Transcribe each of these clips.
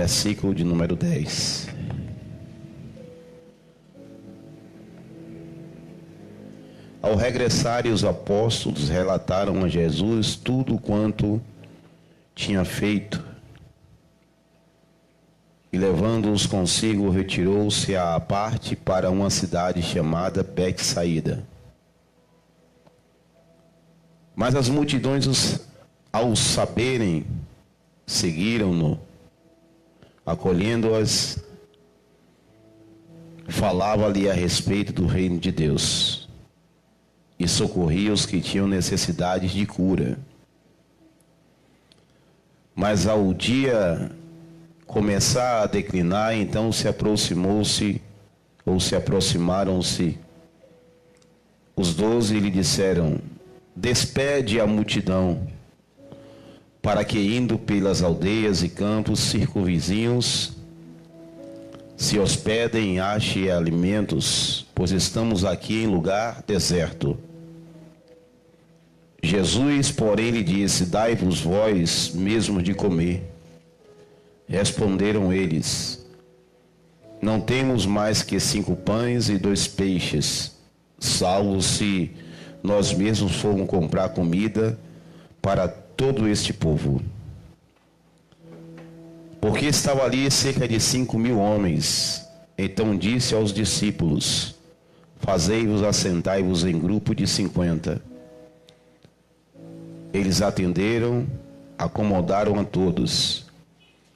versículo de número 10. Ao regressarem, os apóstolos relataram a Jesus tudo quanto tinha feito. E levando-os consigo, retirou-se à parte para uma cidade chamada Betsaída. Mas as multidões, ao saberem, seguiram-no, acolhendo-as, falava-lhe a respeito do reino de Deus e socorria os que tinham necessidade de cura. Mas ao dia começar a declinar, então se aproximaram-se os 12 e lhe disseram: despede a multidão, para que, indo pelas aldeias e campos circunvizinhos, se hospedem e achem alimentos, pois estamos aqui em lugar deserto. Jesus, porém, lhe disse: dai-vos vós mesmos de comer. Responderam eles: não temos mais que 5 pães e 2 peixes, salvo se nós mesmos formos comprar comida para todo este povo. Porque estava ali cerca de 5.000 homens. Então disse aos discípulos: fazei-vos, assentai-vos em grupo de 50. Eles atenderam, acomodaram a todos.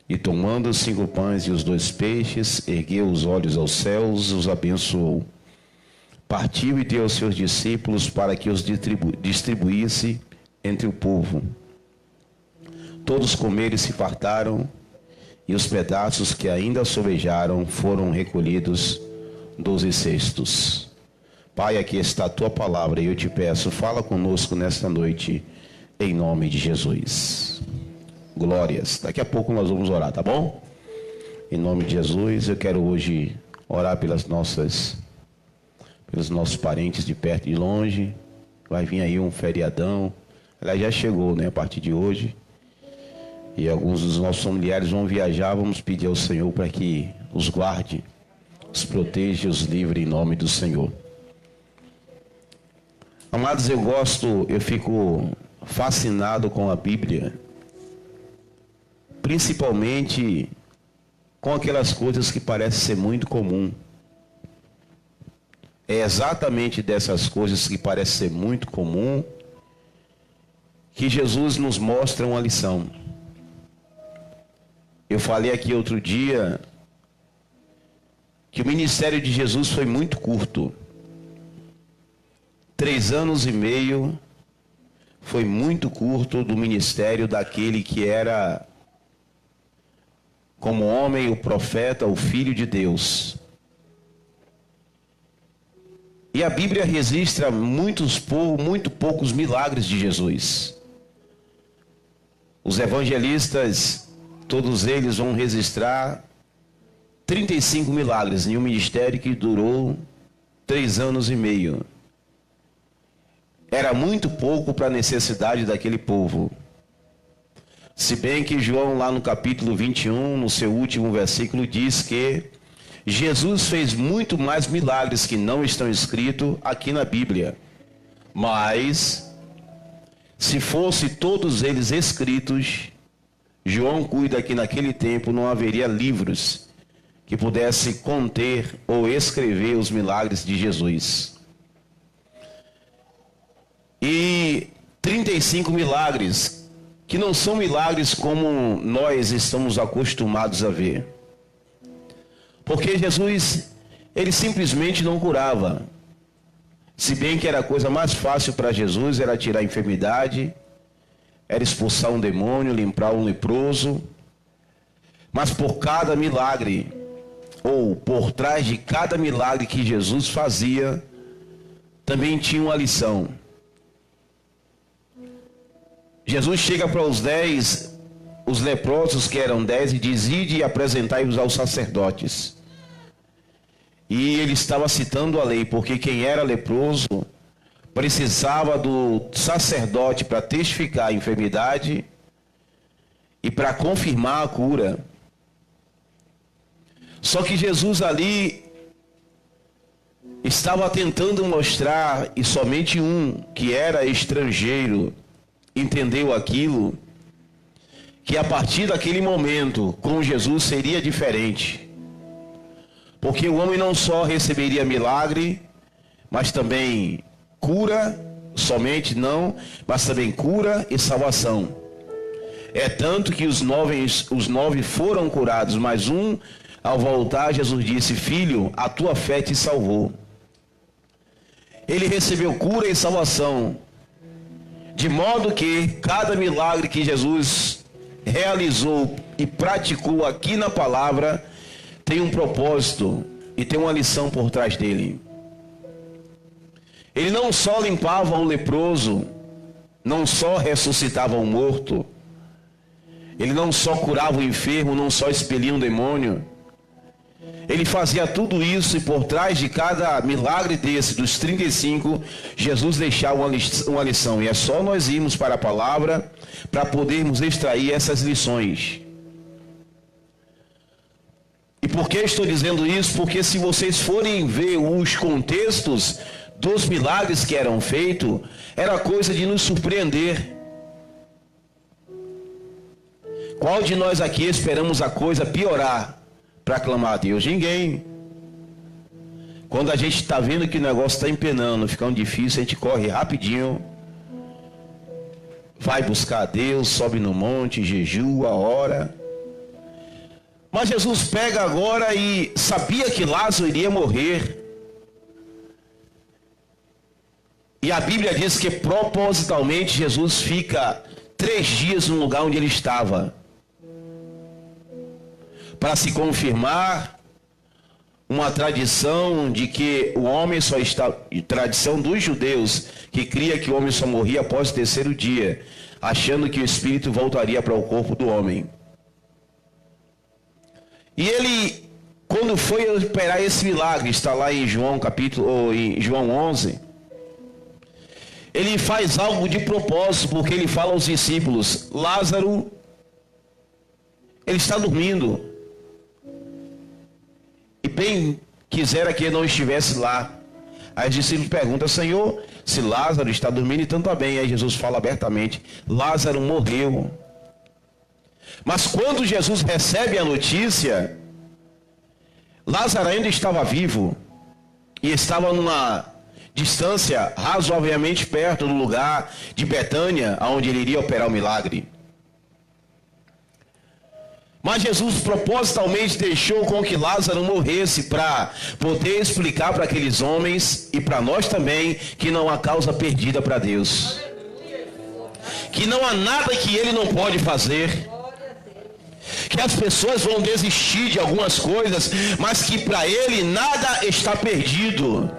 E tomando os 5 pães e os 2 peixes, ergueu os olhos aos céus e os abençoou. Partiu e deu aos seus discípulos para que os distribuísse entre o povo. Todos comeram e se fartaram, e os pedaços que ainda sobejaram foram recolhidos 12 cestos. Pai, aqui está a tua palavra e eu te peço, fala conosco nesta noite, em nome de Jesus. Glórias. Daqui a pouco nós vamos orar, tá bom? Em nome de Jesus, eu quero hoje orar pelos nossos parentes de perto e de longe. Vai vir aí um feriadão. Ela já chegou, né, a partir de hoje. E alguns dos nossos familiares vão viajar. Vamos pedir ao Senhor para que os guarde, os proteja e os livre em nome do Senhor. Amados, eu fico fascinado com a Bíblia, principalmente com aquelas coisas que parecem ser muito comum. É exatamente dessas coisas que parecem ser muito comum que Jesus nos mostra uma lição. Eu falei aqui outro dia que o ministério de Jesus foi muito curto. 3 anos e meio foi muito curto do ministério daquele que era, como homem, o profeta, o Filho de Deus. E a Bíblia registra muito poucos milagres de Jesus. Os evangelistas, todos eles vão registrar 35 milagres em um ministério que durou 3 anos e meio. Era muito pouco para a necessidade daquele povo. Se bem que João, lá no capítulo 21, no seu último versículo, diz que Jesus fez muito mais milagres que não estão escritos aqui na Bíblia. Mas, se fosse todos eles escritos, João cuida que naquele tempo não haveria livros que pudessem conter ou escrever os milagres de Jesus. E 35 milagres, que não são milagres como nós estamos acostumados a ver. Porque Jesus, ele simplesmente não curava. Se bem que era a coisa mais fácil para Jesus, era tirar a enfermidade, era expulsar um demônio, limpar um leproso. Mas por cada milagre, ou por trás de cada milagre que Jesus fazia, também tinha uma lição. Jesus chega para os 10, os leprosos que eram 10, e diz: ide e apresentai-vos aos sacerdotes. E ele estava citando a lei, porque quem era leproso precisava do sacerdote para testificar a enfermidade e para confirmar a cura. Só que Jesus ali estava tentando mostrar, e somente um que era estrangeiro entendeu aquilo, que a partir daquele momento com Jesus seria diferente. Porque o homem não só receberia milagre, mas também cura, somente não, mas também cura e salvação. É tanto que os nove foram curados, mas um, ao voltar, Jesus disse: filho, a tua fé te salvou. Ele recebeu cura e salvação, de modo que cada milagre que Jesus realizou e praticou aqui na palavra tem um propósito e tem uma lição por trás dele. Ele não só limpava o leproso, não só ressuscitava o morto, ele não só curava o enfermo, não só expelia um demônio. Ele fazia tudo isso, e por trás de cada milagre desse, dos 35, Jesus deixava uma lição. E é só nós irmos para a palavra para podermos extrair essas lições. E por que estou dizendo isso? Porque se vocês forem ver os contextos dos milagres que eram feitos, era coisa de nos surpreender. Qual de nós aqui esperamos a coisa piorar para clamar a Deus? Ninguém. Quando a gente está vendo que o negócio está empenando, ficando difícil, a gente corre rapidinho, vai buscar a Deus, sobe no monte, jejua, ora. Mas Jesus pega agora e sabia que Lázaro iria morrer. E a Bíblia diz que propositalmente Jesus fica 3 dias no lugar onde ele estava, para se confirmar uma tradição de que o homem só está, tradição dos judeus, que cria que o homem só morria após o 3º dia, achando que o espírito voltaria para o corpo do homem. E ele, quando foi operar esse milagre, está lá em João em João 11, ele faz algo de propósito, porque ele fala aos discípulos: Lázaro, ele está dormindo. E bem quisera que ele não estivesse lá. Aí os discípulos perguntam: Senhor, se Lázaro está dormindo, então está bem. Aí Jesus fala abertamente: Lázaro morreu. Mas quando Jesus recebe a notícia, Lázaro ainda estava vivo e estava numa distância razoavelmente perto do lugar de Betânia, onde ele iria operar o milagre. Mas Jesus propositalmente deixou com que Lázaro morresse para poder explicar para aqueles homens e para nós também que não há causa perdida para Deus, que não há nada que ele não pode fazer, que as pessoas vão desistir de algumas coisas, mas que para ele nada está perdido,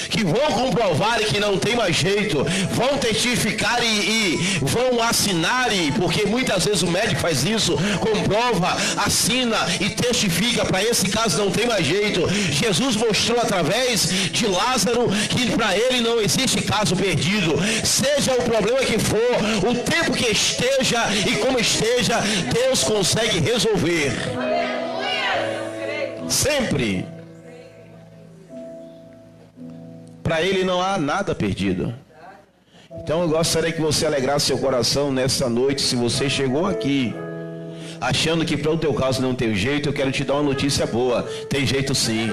que vão comprovar e que não tem mais jeito, vão testificar e vão assinar, porque muitas vezes o médico faz isso, comprova, assina e testifica: para esse caso não tem mais jeito. Jesus mostrou através de Lázaro que para ele não existe caso perdido, seja o problema que for, o tempo que esteja e como esteja, Deus consegue resolver. Sempre. Para ele não há nada perdido. Então eu gostaria que você alegrasse seu coração nessa noite. Se você chegou aqui achando que para o teu caso não tem jeito, eu quero te dar uma notícia boa. Tem jeito sim.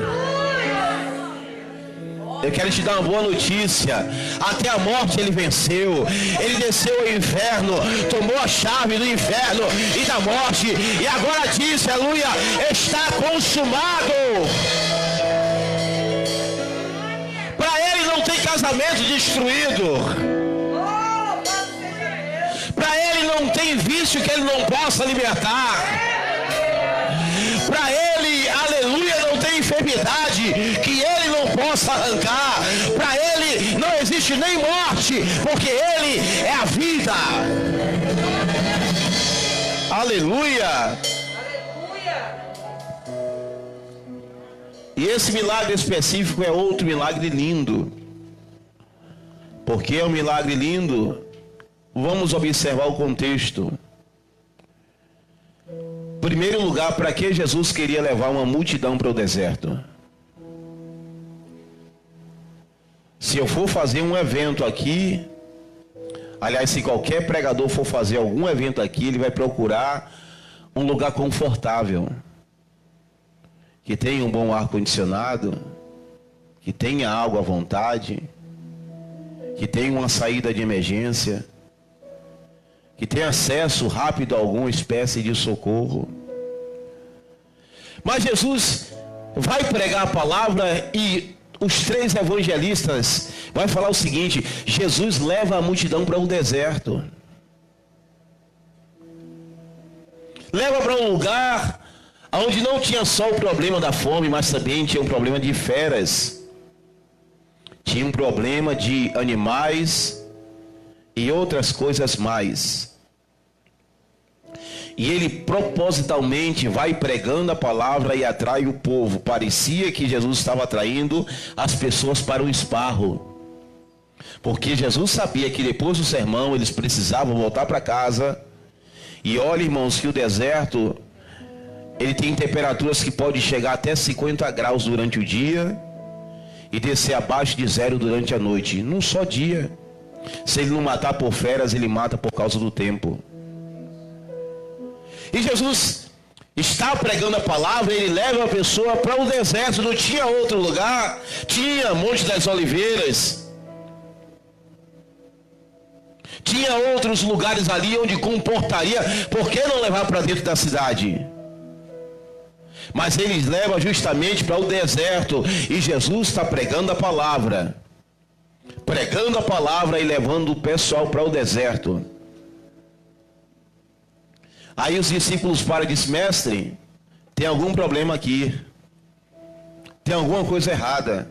Eu quero te dar uma boa notícia. Até a morte ele venceu. Ele desceu ao inferno, tomou a chave do inferno e da morte, e agora diz, aleluia, está consumado. Não tem casamento destruído. Para ele não tem vício que ele não possa libertar. Para ele, aleluia, não tem enfermidade que ele não possa arrancar. Para ele não existe nem morte, porque ele é a vida. Aleluia. E esse milagre específico é outro milagre lindo. Porque é um milagre lindo, vamos observar o contexto. Primeiro lugar, para que Jesus queria levar uma multidão para o deserto? Se eu for fazer um evento aqui, aliás, se qualquer pregador for fazer algum evento aqui, ele vai procurar um lugar confortável, que tenha um bom ar-condicionado, que tenha água à vontade, que tenha uma saída de emergência, que tenha acesso rápido a alguma espécie de socorro. Mas Jesus vai pregar a palavra e os 3 evangelistas vai falar o seguinte: Jesus leva a multidão para um deserto. Leva para um lugar onde não tinha só o problema da fome, mas também tinha um problema de feras. Tinha um problema de animais e outras coisas mais. E ele propositalmente vai pregando a palavra e atrai o povo. Parecia que Jesus estava atraindo as pessoas para o esparro. Porque Jesus sabia que depois do sermão eles precisavam voltar para casa. E olha, irmãos, que o deserto, ele tem temperaturas que podem chegar até 50 graus durante o dia e descer abaixo de 0 durante a noite, num só dia. Se ele não matar por feras, ele mata por causa do tempo. E Jesus está pregando a palavra, ele leva a pessoa para o deserto, não tinha outro lugar, tinha Monte das Oliveiras, tinha outros lugares ali onde comportaria, por que não levar para dentro da cidade? Mas eles levam justamente para o deserto, e Jesus está pregando a palavra e levando o pessoal para o deserto. Aí os discípulos param e dizem: mestre, tem algum problema aqui, tem alguma coisa errada.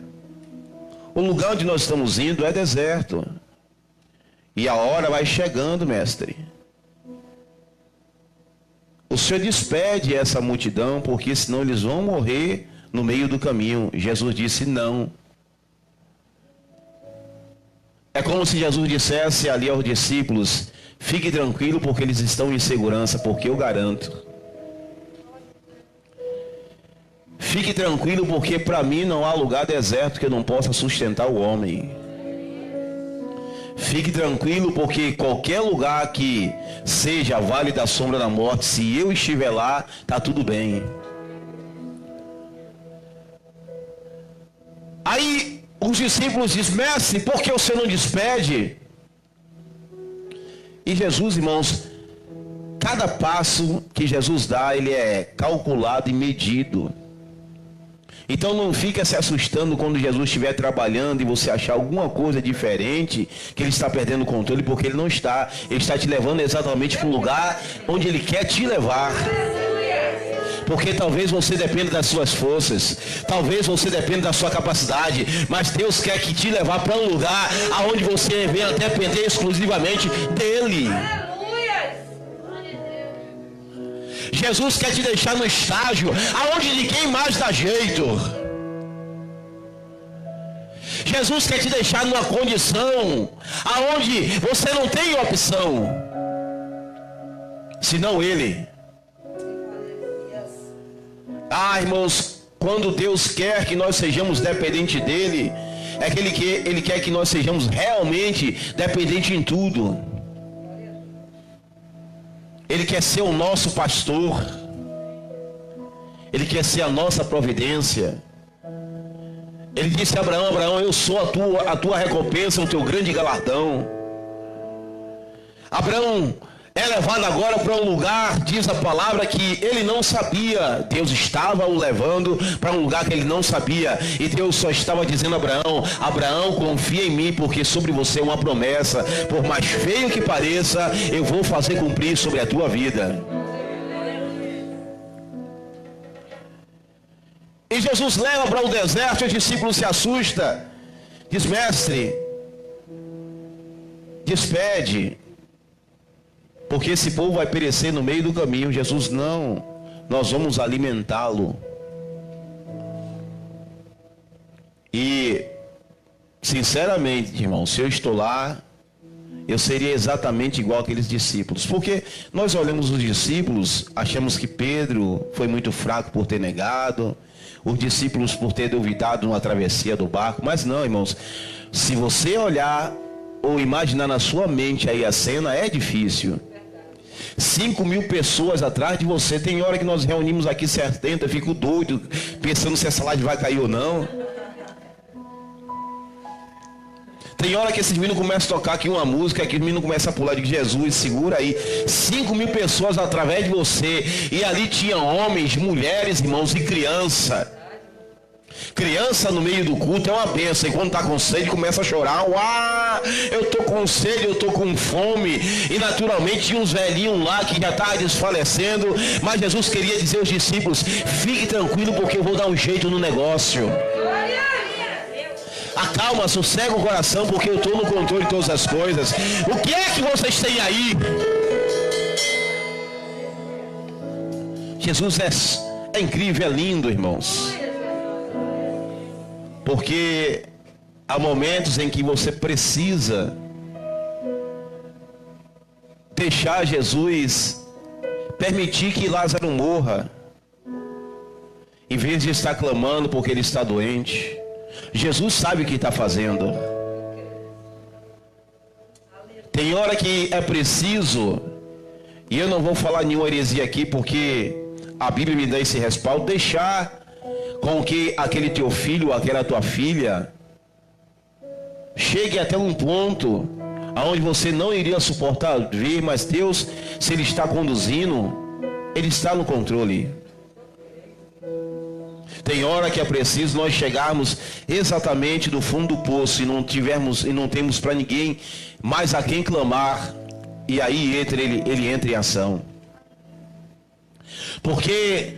O lugar onde nós estamos indo é deserto, e a hora vai chegando, mestre. O Senhor despede essa multidão, porque senão eles vão morrer no meio do caminho. Jesus disse: não. É como se Jesus dissesse ali aos discípulos: fique tranquilo, porque eles estão em segurança, porque eu garanto. Fique tranquilo, porque para mim não há lugar deserto que eu não possa sustentar o homem. Fique tranquilo, porque qualquer lugar que seja vale da sombra da morte, se eu estiver lá, está tudo bem. Aí os discípulos dizem: mestre, por que você não despede? E Jesus, irmãos, cada passo que Jesus dá, ele é calculado e medido. Então não fica se assustando quando Jesus estiver trabalhando e você achar alguma coisa diferente, que ele está perdendo o controle, porque ele não está. Ele está te levando exatamente para o lugar onde ele quer te levar. Porque talvez você dependa das suas forças, talvez você dependa da sua capacidade, mas Deus quer que te levar para um lugar aonde você venha depender exclusivamente dele. Jesus quer te deixar no estágio aonde ninguém mais dá jeito. Jesus quer te deixar numa condição aonde você não tem opção, senão ele. Ah, irmãos, quando Deus quer que nós sejamos dependentes dele, é que ele quer que nós sejamos realmente dependentes em tudo. Ele quer ser o nosso pastor. Ele quer ser a nossa providência. Ele disse a Abraão: Abraão, eu sou a tua recompensa, o teu grande galardão. Abraão é levado agora para um lugar, diz a palavra, que ele não sabia. Deus estava o levando para um lugar que ele não sabia. E Deus só estava dizendo a Abraão: Abraão, confia em mim, porque sobre você é uma promessa. Por mais feio que pareça, eu vou fazer cumprir sobre a tua vida. E Jesus leva para o deserto, e os discípulos se assustam. Diz: mestre, despede, porque esse povo vai perecer no meio do caminho. Jesus: não, nós vamos alimentá-lo. E, sinceramente, irmão, se eu estou lá, eu seria exatamente igual aqueles discípulos. Porque nós olhamos os discípulos, achamos que Pedro foi muito fraco por ter negado, os discípulos por ter duvidado numa travessia do barco. Mas não, irmãos, se você olhar ou imaginar na sua mente aí a cena, é difícil. 5.000 pessoas atrás de você. Tem hora que nós reunimos aqui 70, eu fico doido, pensando se essa live vai cair ou não. Tem hora que esses meninos começam a tocar aqui uma música, que os meninos começam a pular de Jesus, segura aí. 5.000 pessoas através de você. E ali tinha homens, mulheres, irmãos, e criança. Criança no meio do culto é uma bênção. E quando está com sede começa a chorar. Uau, eu estou com sede, eu estou com fome. E naturalmente tinha uns velhinhos lá que já estavam desfalecendo. Mas Jesus queria dizer aos discípulos: fique tranquilo, porque eu vou dar um jeito no negócio. Acalma, sossega o coração, porque eu estou no controle de todas as coisas. O que é que vocês têm aí? Jesus é incrível, é lindo, irmãos. Porque há momentos em que você precisa deixar Jesus permitir que Lázaro morra, em vez de estar clamando porque ele está doente. Jesus sabe o que está fazendo. Tem hora que é preciso, e eu não vou falar nenhuma heresia aqui, porque a Bíblia me dá esse respaldo, deixar com que aquele teu filho ou aquela tua filha chegue até um ponto aonde você não iria suportar ver, mas Deus, se Ele está conduzindo, Ele está no controle. Tem hora que é preciso nós chegarmos exatamente do fundo do poço e não temos para ninguém mais a quem clamar, e aí ele entra em ação. Porque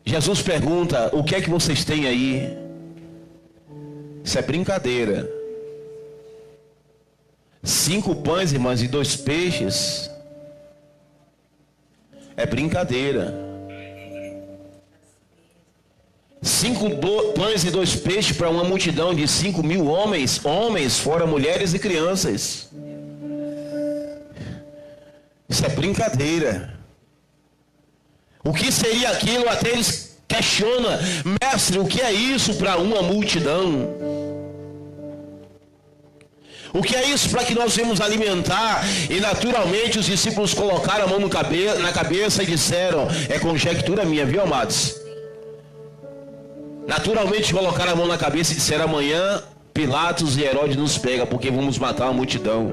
Jesus pergunta: o que é que vocês têm aí? Isso é brincadeira. 5 pães, irmãs, e 2 peixes. É brincadeira. 5 pães e 2 peixes para uma multidão de 5.000 homens, fora mulheres e crianças. Isso é brincadeira. O que seria aquilo? Até eles questionam: mestre, o que é isso para uma multidão? O que é isso para que nós vamos alimentar? E naturalmente os discípulos colocaram a mão na cabeça e disseram: é conjectura minha, viu, amados? Naturalmente colocaram a mão na cabeça e disseram: amanhã Pilatos e Herodes nos pega, porque vamos matar uma multidão.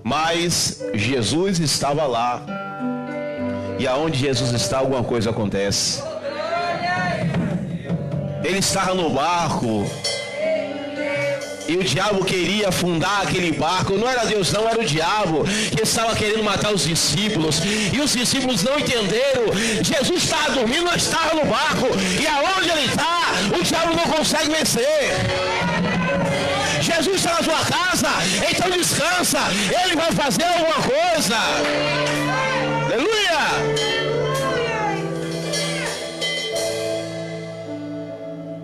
Mas Jesus estava lá. E aonde Jesus está, alguma coisa acontece. Ele estava no barco. E o diabo queria afundar aquele barco. Não era Deus não, era o diabo que estava querendo matar os discípulos. E os discípulos não entenderam. Jesus estava dormindo, mas estava no barco. E aonde ele está, o diabo não consegue vencer. Jesus está na tua casa, então descansa. Ele vai fazer alguma coisa. Aleluia!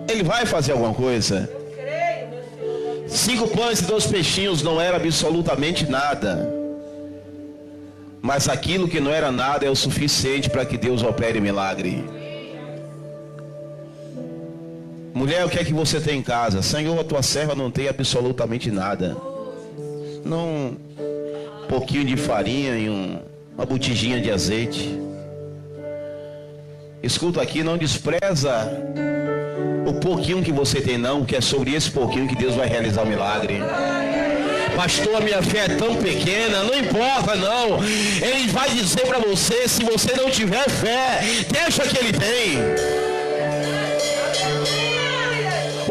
Ele vai fazer alguma coisa. 5 pães e 2 peixinhos não era absolutamente nada. Mas aquilo que não era nada é o suficiente para que Deus opere milagre. Mulher, o que é que você tem em casa? Senhor, a tua serva não tem absolutamente nada. Não, um pouquinho de farinha e uma botijinha de azeite. Escuta aqui, não despreza o pouquinho que você tem não, que é sobre esse pouquinho que Deus vai realizar o milagre. Pastor, a minha fé é tão pequena. Não importa não. Ele vai dizer para você: se você não tiver fé, deixa que ele tem.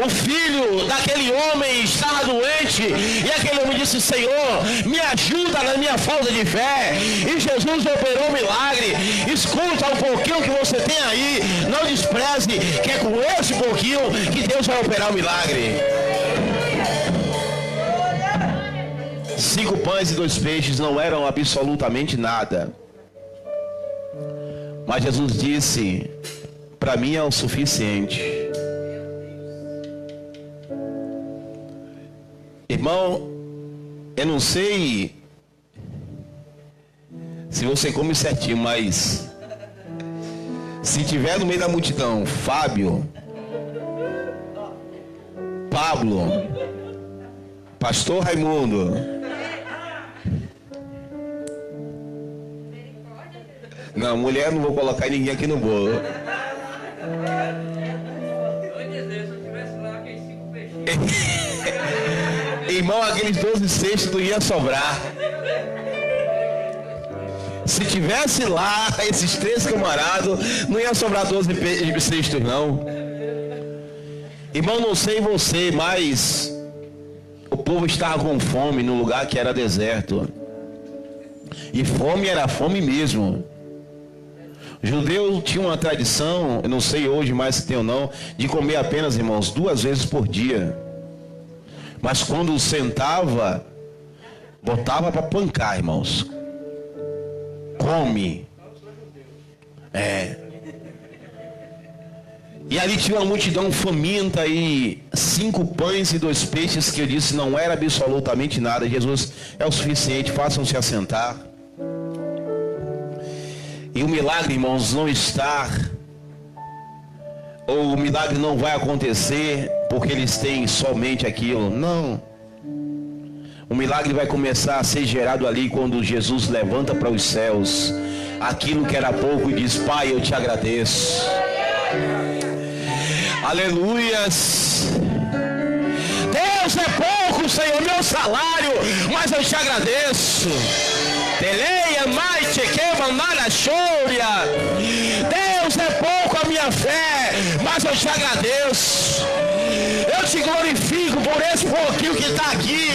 O filho daquele homem estava doente, e aquele homem disse: Senhor, me ajuda na minha falta de fé. E Jesus operou o milagre. Escuta, o pouquinho que você tem aí, não despreze, que é com esse pouquinho que Deus vai operar o milagre. 5 pães e 2 peixes não eram absolutamente nada. Mas Jesus disse: para mim é o suficiente. Irmão, Eu não sei se você come certinho, mas se tiver no meio da multidão, Fábio, Pablo, Pastor Raimundo, não, mulher não vou colocar ninguém aqui no bolo. Irmão, aqueles 12 cestos não ia sobrar. Se tivesse lá esses 3 camaradas, não ia sobrar 12 cestos não. Irmão, não sei você, mas o povo estava com fome num lugar que era deserto. E fome era fome mesmo. O judeu tinha uma tradição, eu não sei hoje mais se tem ou não, de comer apenas, irmãos, 2 vezes por dia. Mas quando sentava, botava para pancar, irmãos. Come. E ali tinha uma multidão faminta e 5 pães e 2 peixes que eu disse não era absolutamente nada. Jesus é o suficiente, façam-se assentar. E o milagre, irmãos, não está, ou o milagre não vai acontecer porque eles têm somente aquilo. Não. O milagre vai começar a ser gerado ali quando Jesus levanta para os céus aquilo que era pouco e diz: Pai, eu te agradeço. Aleluias. Deus é pouco, Senhor, meu salário, mas eu te agradeço. Teleia, maite, queima, nada, chória. Deus é pouco a minha fé, mas eu te agradeço. Eu te glorifico por esse pouquinho que está aqui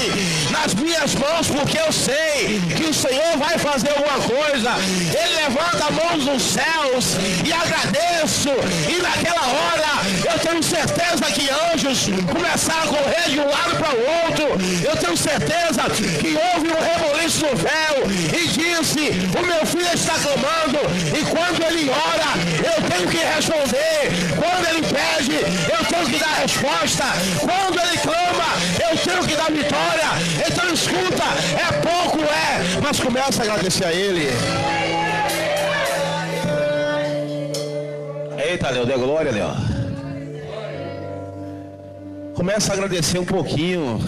nas minhas mãos, porque eu sei que o Senhor vai fazer alguma coisa. Ele levanta a mão nos céus e agradeço. E naquela hora eu tenho certeza que anjos começaram a correr de um lado para o outro. Eu tenho certeza que houve um reboliço no véu e disse: o meu filho está clamando. E quando ele ora, eu tenho que responder. Quando ele pede, eu tenho que dar resposta. Quando ele clama, eu tenho que dar vitória. Então escuta, é pouco, mas começa a agradecer a ele. Eita, Léo, dê glória, Léo. Começa a agradecer um pouquinho.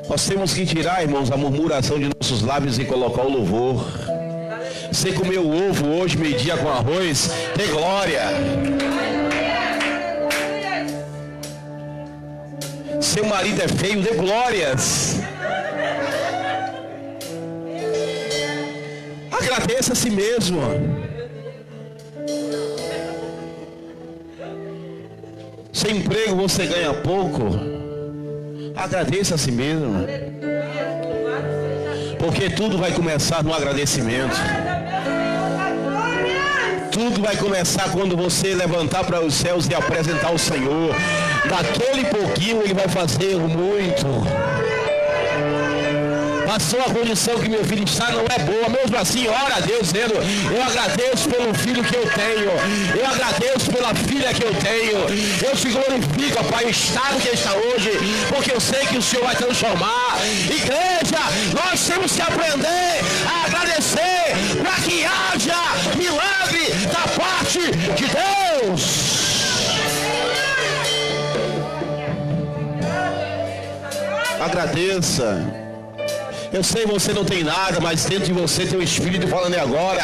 Nós temos que tirar, irmãos, a murmuração de nossos lábios e colocar o louvor. Você comeu ovo hoje, meio-dia com arroz, dê glória. Seu marido é feio, dê glórias. Agradeça a si mesmo. Sem emprego você ganha pouco. Agradeça a si mesmo. Porque tudo vai começar no agradecimento. Tudo vai começar quando você levantar para os céus e apresentar ao Senhor. Daquele pouquinho ele vai fazer muito. Passou a condição que meu filho está não é boa, mesmo assim ora a Deus dizendo: eu agradeço pelo filho que eu tenho, eu agradeço pela filha que eu tenho, eu te glorifico, Pai, o estado que está hoje, porque eu sei que o Senhor vai transformar. Igreja, nós temos que aprender a agradecer para que haja milagre da parte de Deus. Agradeça. Eu sei você não tem nada, mas dentro de você tem o Espírito falando agora.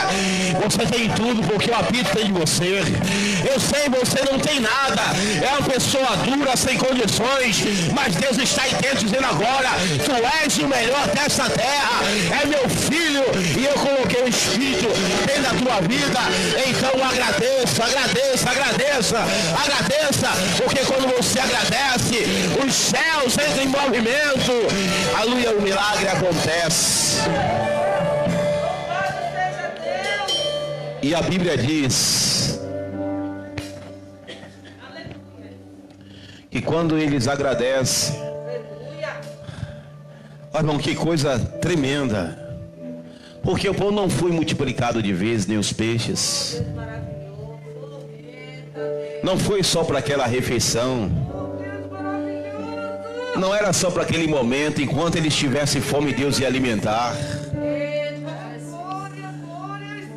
Você tem tudo porque o apito tem de você. Eu sei você não tem nada, é uma pessoa dura, sem condições, mas Deus está aí dentro dizendo agora: tu és o melhor dessa terra, é meu filho, e eu coloquei o Espírito dentro da tua vida. Então agradeça, agradeça, agradeça, agradeça, porque quando você agradece, os céus entram em movimento. Aleluia, o milagre acontece. E a Bíblia diz que quando eles agradecem, irmão, que coisa tremenda, porque o pão não foi multiplicado de vezes, nem os peixes, não foi só para aquela refeição. Não era só para aquele momento, enquanto eles tivessem fome, Deus ia alimentar.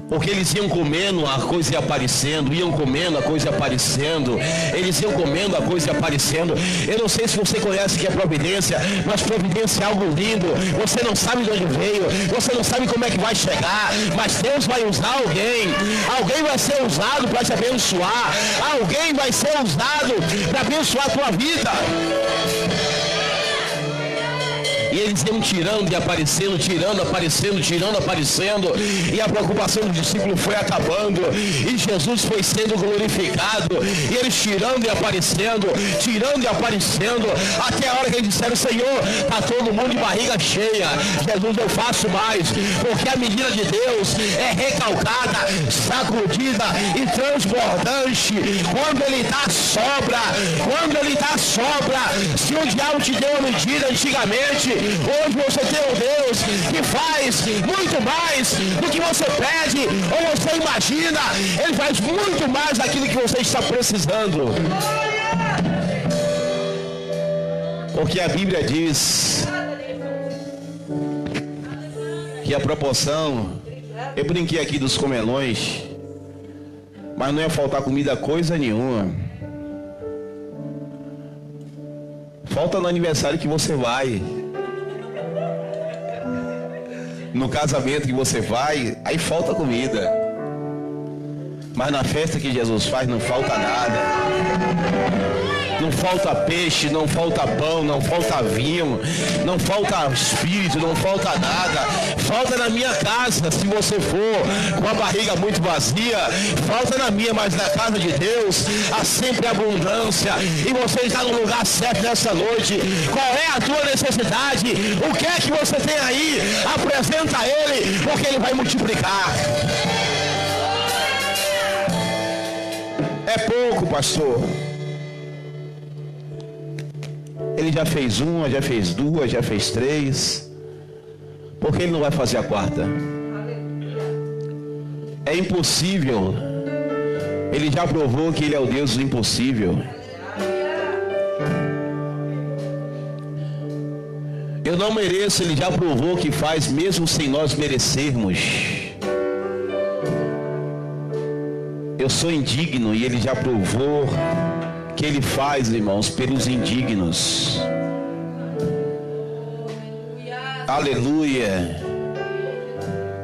Porque eles iam comendo, a coisa ia aparecendo, iam comendo, a coisa ia aparecendo, eles iam comendo, a coisa ia aparecendo. Eu não sei se você conhece o que é providência, mas providência é algo lindo. Você não sabe de onde veio, você não sabe como é que vai chegar, mas Deus vai usar alguém vai ser usado para te abençoar, alguém vai ser usado para abençoar a tua vida. E eles iam tirando e aparecendo, tirando, aparecendo, tirando, aparecendo. E a preocupação do discípulo foi acabando. E Jesus foi sendo glorificado. E eles tirando e aparecendo, até a hora que eles disseram: Senhor, está todo mundo de barriga cheia. Jesus, eu faço mais. Porque a medida de Deus é recalcada, sacudida e transbordante. Quando Ele está sobra. Se o diabo te deu uma medida antigamente, hoje você tem um Deus que faz muito mais do que você pede ou você imagina. Ele faz muito mais daquilo que você está precisando. Porque a Bíblia diz que a proporção, eu brinquei aqui dos comelões, mas não ia faltar comida coisa nenhuma. Falta no aniversário que você vai, no casamento que você vai, aí falta comida. Mas na festa que Jesus faz não falta nada. Não falta peixe, não falta pão, não falta vinho, não falta espírito, não falta nada. Falta na minha casa, se você for com a barriga muito vazia. Falta na minha, mas na casa de Deus há sempre abundância. E você está no lugar certo nessa noite. Qual é a tua necessidade? O que é que você tem aí? Apresenta a Ele, porque Ele vai multiplicar. É pouco, pastor. Ele já fez uma, já fez duas, já fez três. Por que Ele não vai fazer a quarta? É impossível. Ele já provou que Ele é o Deus do impossível. Eu não mereço, Ele já provou que faz mesmo sem nós merecermos. Eu sou indigno e Ele já provou que Ele faz, irmãos, pelos indignos. Aleluia.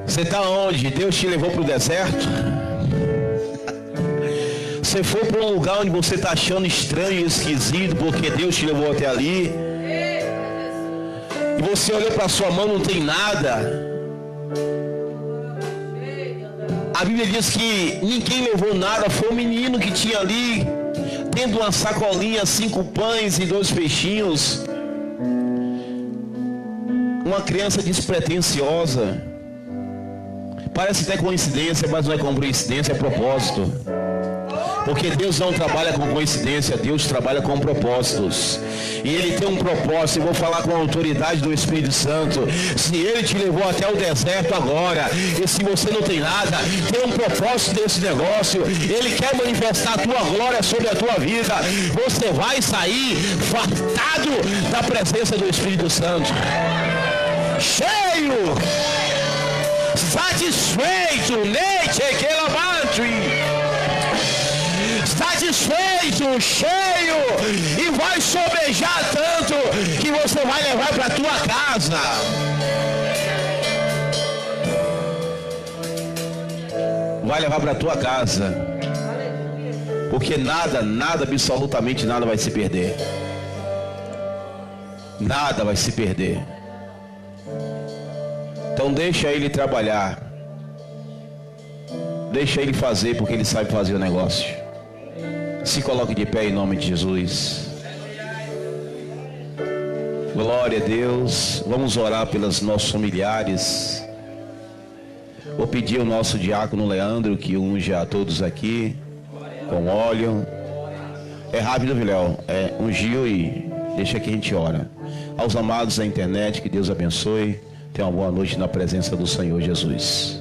Você está onde? Deus te levou para o deserto? Você foi para um lugar onde você está achando estranho e esquisito, porque Deus te levou até ali? E você olhou para a sua mão, não tem nada. A Bíblia diz que ninguém levou nada, foi o menino que tinha ali, tendo uma sacolinha, 5 pães e 2 peixinhos. Uma criança despretensiosa. Parece até coincidência, mas não é coincidência, é propósito. Porque Deus não trabalha com coincidência, Deus trabalha com propósitos. E Ele tem um propósito, eu vou falar com a autoridade do Espírito Santo. Se Ele te levou até o deserto agora, e se você não tem nada, tem um propósito desse negócio. Ele quer manifestar a tua glória sobre a tua vida. Você vai sair fartado da presença do Espírito Santo. Cheio, satisfeito, satisfeito, cheio, e vai sobejar tanto que você vai levar para a tua casa. Vai levar para a tua casa. Porque nada, absolutamente nada vai se perder. Nada vai se perder. Então deixa Ele trabalhar. Deixa Ele fazer, porque Ele sabe fazer o negócio. Se coloque de pé em nome de Jesus. Glória a Deus. Vamos orar pelos nossos familiares. Vou pedir ao nosso diácono Leandro que unja a todos aqui com óleo. É rápido, Viléo. Ungiu e deixa que a gente ora. Aos amados da internet, que Deus abençoe. Tenha uma boa noite na presença do Senhor Jesus.